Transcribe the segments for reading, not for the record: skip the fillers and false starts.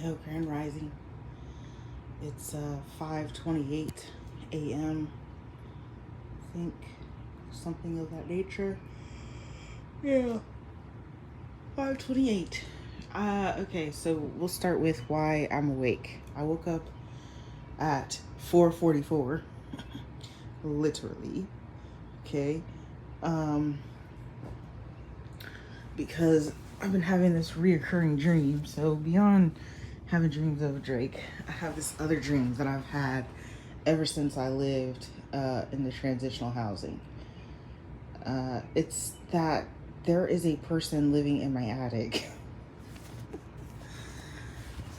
Yo, Grand Rising. It's 5:28 a.m. I think something of that nature. Yeah, 5:28. Okay, so we'll start with why I'm awake. I woke up at 4:44, literally. Okay, because I've been having this reoccurring dream. So beyond having dreams of Drake, I have this other dream that I've had ever since I lived in the transitional housing. It's that there is a person living in my attic.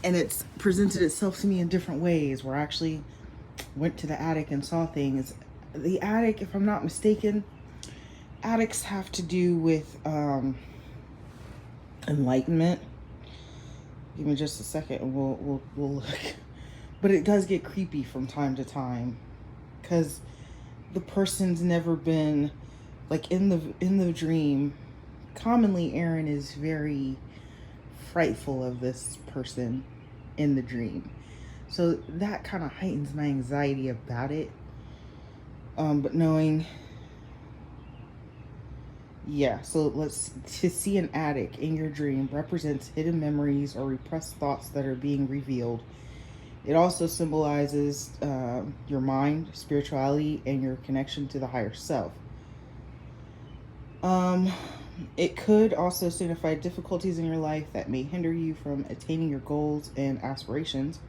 And it's presented itself to me in different ways, where I actually went to the attic and saw things. The attic, if I'm not mistaken, attics have to do with enlightenment. Give me just a second and we'll look. But it does get creepy from time to time, because the person's never been like in the dream. Commonly Aaron is very frightful of this person in the dream, so that kind of heightens my anxiety about it. But knowing, yeah, so to see an attic in your dream represents hidden memories or repressed thoughts that are being revealed. It also symbolizes your mind, spirituality, and your connection to the higher self. It could also signify difficulties in your life that may hinder you from attaining your goals and aspirations.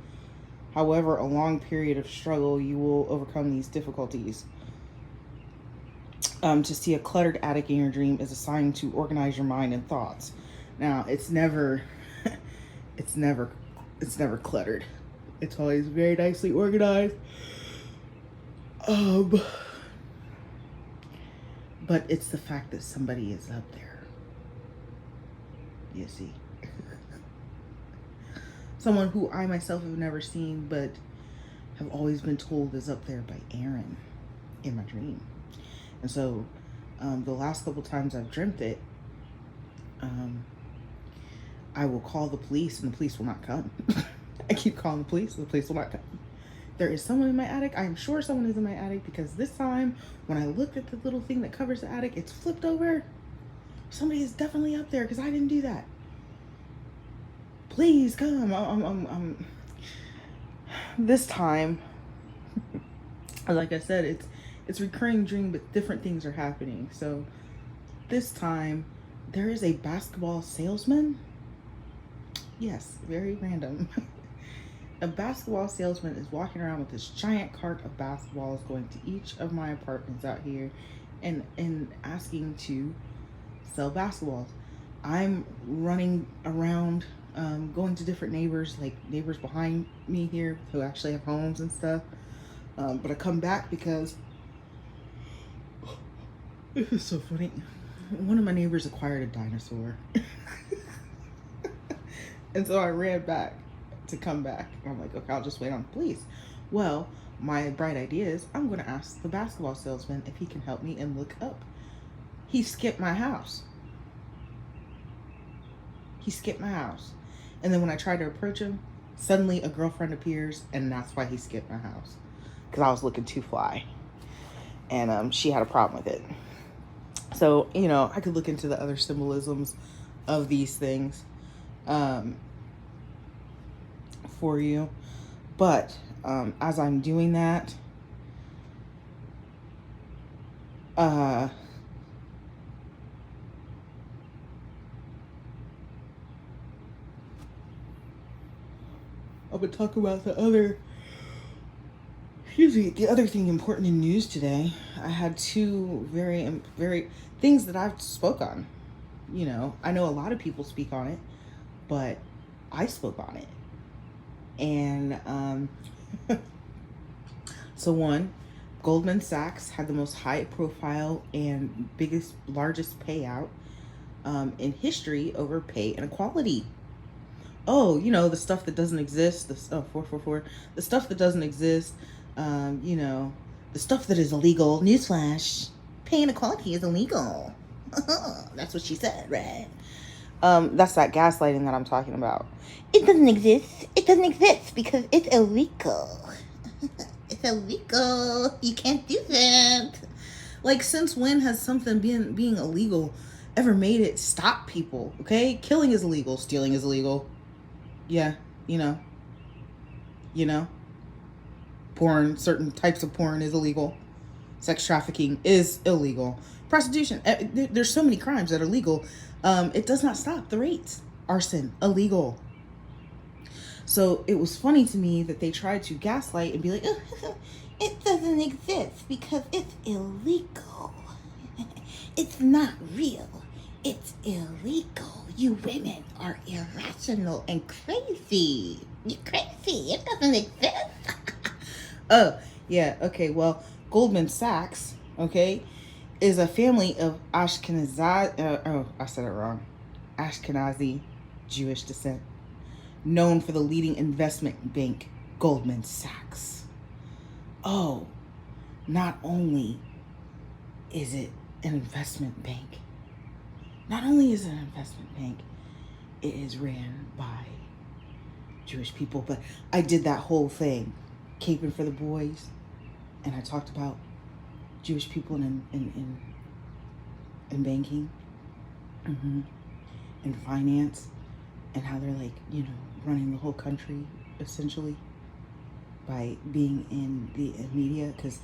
However, a long period of struggle, you will overcome these difficulties. To see a cluttered attic in your dream is a sign to organize your mind and thoughts. Now, it's never cluttered. It's always very nicely organized. But it's the fact that somebody is up there. You see. Someone who I myself have never seen, but have always been told is up there by Aaron in my dream. And so the last couple times I've dreamt it, I will call the police and the police will not come. I keep calling the police and the police will not come. There is someone in my attic. I am sure someone is in my attic, because this time when I looked at the little thing that covers the attic, it's flipped over. Somebody is definitely up there, because I didn't do that. Please come. This time, like I said, it's recurring dream, but different things are happening. So this time there is a basketball salesman. Yes, very random. A basketball salesman is walking around with this giant cart of basketballs, going to each of my apartments out here and asking to sell basketballs. I'm running around, going to different neighbors, like neighbors behind me here who actually have homes and stuff. But I come back because this is so funny. One of my neighbors acquired a dinosaur. And so I ran back to come back. I'm like, okay, I'll just wait on the police. Well, my bright idea is I'm going to ask the basketball salesman if he can help me and look up. He skipped my house. And then when I tried to approach him, suddenly a girlfriend appears, and that's why he skipped my house. Because I was looking too fly. And she had a problem with it. So, I could look into the other symbolisms of these things for you. But as I'm doing that, I'm going to talk about the other thing important in news today. I had two very things that I've spoke on. I know a lot of people speak on it, but I spoke on it. And so one, Goldman Sachs had the most high profile and largest payout in history over pay inequality. Oh, the stuff that doesn't exist, 444, the stuff that doesn't exist, the stuff that is illegal. Newsflash, pay inequality is illegal. That's what she said, right? That's that gaslighting that I'm talking about. It doesn't exist. It doesn't exist because it's illegal. It's illegal. You can't do that. Like, since when has something being illegal ever made it stop people? Okay, killing is illegal. Stealing is illegal. Yeah, you know, you know. Porn, certain types of porn is illegal. Sex trafficking is illegal. Prostitution. There's so many crimes that are legal. It does not stop the rates. Arson, illegal. So it was funny to me that they tried to gaslight and be like, oh, it doesn't exist because it's illegal. It's not real. It's illegal. You women are irrational and crazy. You're crazy. It doesn't exist. Oh, yeah. Okay. Well, Goldman Sachs, okay, is a family of Ashkenazi, I said it wrong. Ashkenazi Jewish descent, known for the leading investment bank, Goldman Sachs. Oh, not only is it an investment bank, not only is it an investment bank, it is ran by Jewish people. But I did that whole thing, caping for the boys, and I talked about Jewish people in banking, in finance, and how they're like, running the whole country essentially by being in the media. Because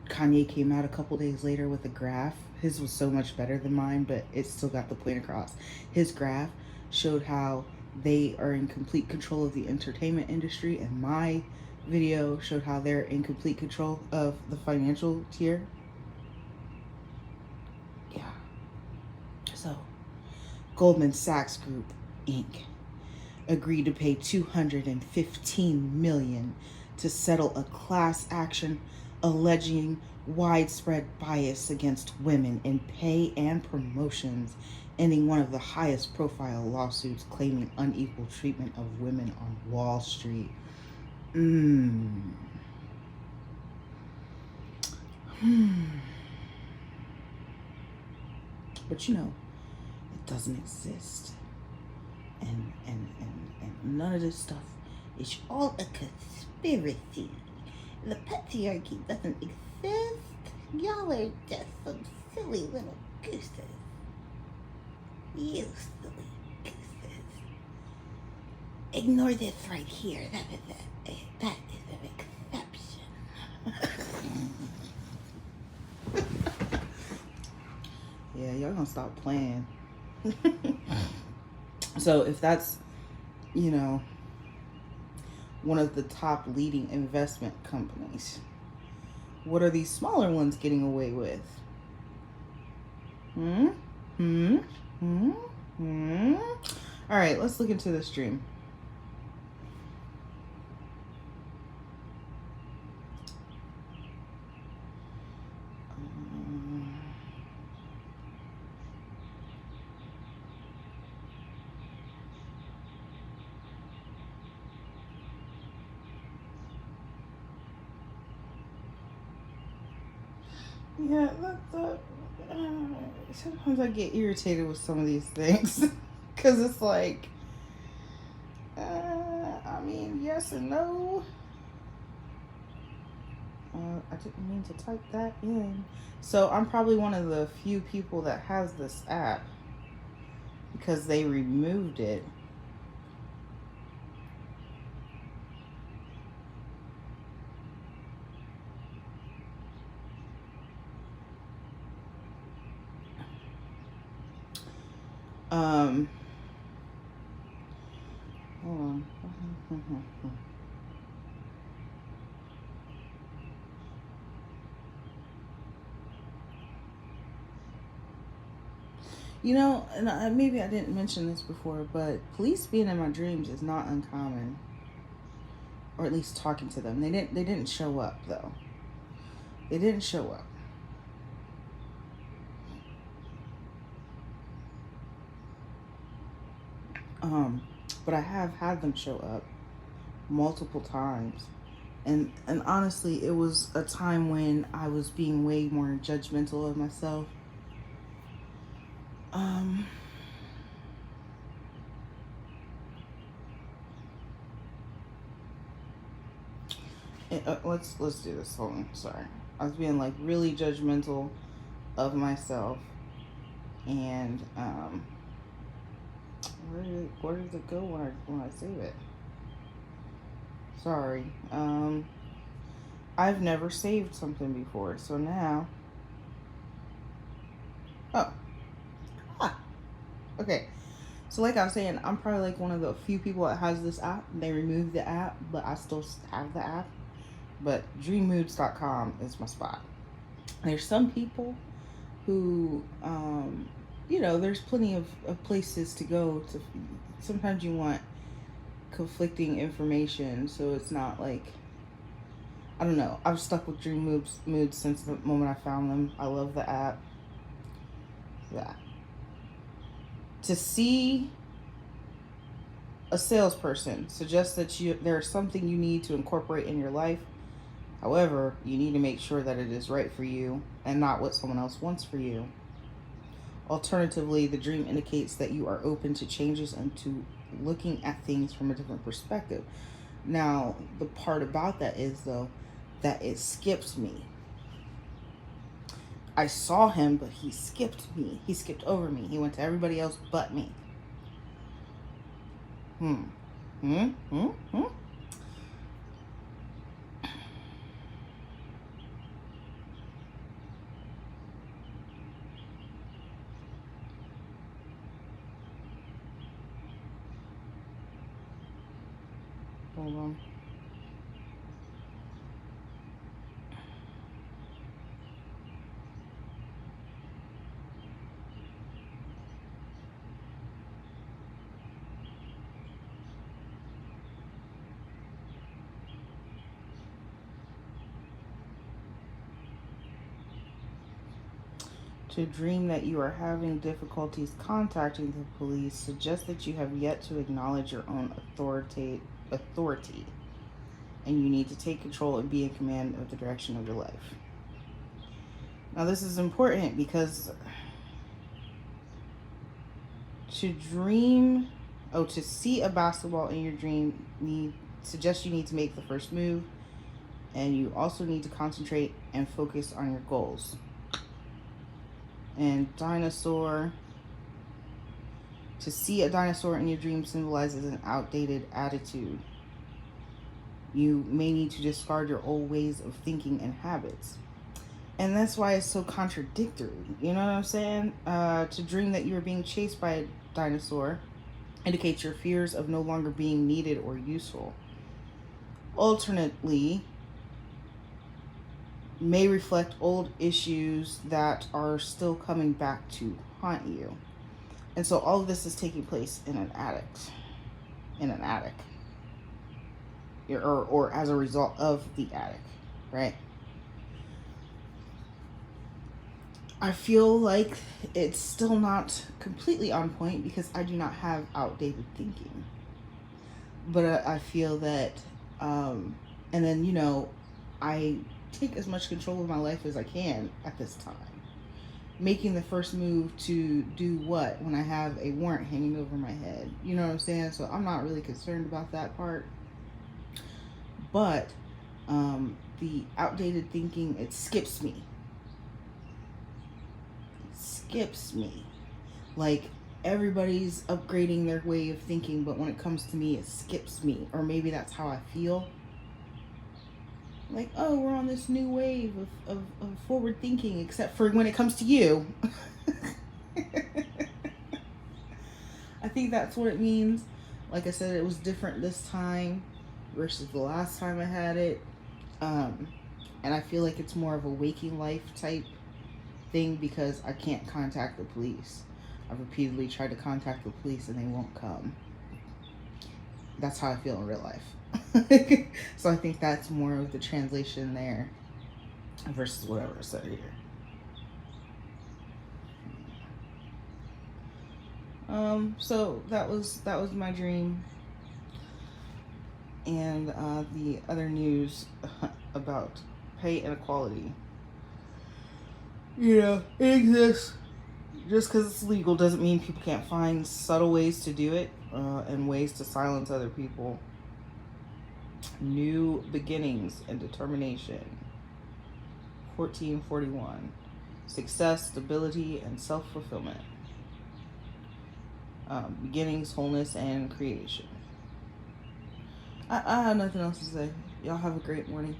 Kanye came out a couple days later with a graph. His was so much better than mine, but it still got the point across. His graph showed how they are in complete control of the entertainment industry, and my video showed how they're in complete control of the financial tier. Yeah. So, Goldman Sachs Group, Inc. agreed to pay $215 million to settle a class action alleging widespread bias against women in pay and promotions, ending one of the highest profile lawsuits claiming unequal treatment of women on Wall Street. But it doesn't exist. And none of this stuff is all a conspiracy. The patriarchy doesn't exist. Y'all are just some silly little gooses. You silly gooses. Ignore this right here. That is an exception. Yeah, y'all gonna stop playing. So if that's, one of the top leading investment companies, what are these smaller ones getting away with? All right, let's look into this dream. Yeah, sometimes I get irritated with some of these things because it's like, yes and no. I didn't mean to type that in. So I'm probably one of the few people that has this app because they removed it. Hold on. And maybe I didn't mention this before, but police being in my dreams is not uncommon. Or at least talking to them. They didn't show up though. They didn't show up. But I have had them show up multiple times. And honestly, it was a time when I was being way more judgmental of myself. let's do this. Hold on. Sorry, I was being like really judgmental of myself, and where does it go when I save it? Sorry. I've never saved something before, so now. Oh. Ah. Okay. So like I was saying, I'm probably like one of the few people that has this app. They removed the app, but I still have the app. But dreammoods.com is my spot. There's some people who, there's plenty of places to go to. Sometimes you want conflicting information, so it's not like, I don't know. I've stuck with Dream Moods since the moment I found them. I love the app. Yeah. To see a salesperson suggests that there's something you need to incorporate in your life. However, you need to make sure that it is right for you and not what someone else wants for you. Alternatively, the dream indicates that you are open to changes and to looking at things from a different perspective. Now, the part about that is, though, that it skips me. I saw him, but he skipped me. He skipped over me. He went to everybody else but me. Hold on. To dream that you are having difficulties contacting the police suggests that you have yet to acknowledge your own authority, and you need to take control and be in command of the direction of your life. Now, this is important because to see a basketball in your dream suggests you need to make the first move, and you also need to concentrate and focus on your goals. And dinosaur, to see a dinosaur in your dream symbolizes an outdated attitude. You may need to discard your old ways of thinking and habits. And that's why it's so contradictory. You know what I'm saying? To dream that you are being chased by a dinosaur indicates your fears of no longer being needed or useful. Alternately, may reflect old issues that are still coming back to haunt you. And so all of this is taking place in an attic. Or as a result of the attic, right? I feel like it's still not completely on point because I do not have outdated thinking. But I feel that, and then, I take as much control of my life as I can at this time. Making the first move to do what when I have a warrant hanging over my head. You know what I'm saying? So I'm not really concerned about that part. But the outdated thinking, it skips me. Like everybody's upgrading their way of thinking, but when it comes to me, it skips me. Or maybe that's how I feel. Like, oh, we're on this new wave of forward thinking, except for when it comes to you. I think that's what it means. Like I said, it was different this time versus the last time I had it. And I feel like it's more of a waking life type thing because I can't contact the police. I've repeatedly tried to contact the police and they won't come. That's how I feel in real life. So I think that's more of the translation there versus whatever I said here. So that was my dream. And the other news about pay inequality. It exists. Just because it's legal doesn't mean people can't find subtle ways to do it and ways to silence other people. New beginnings and determination. 1441. Success, stability, and self-fulfillment. Beginnings, wholeness, and creation. I have nothing else to say. Y'all have a great morning.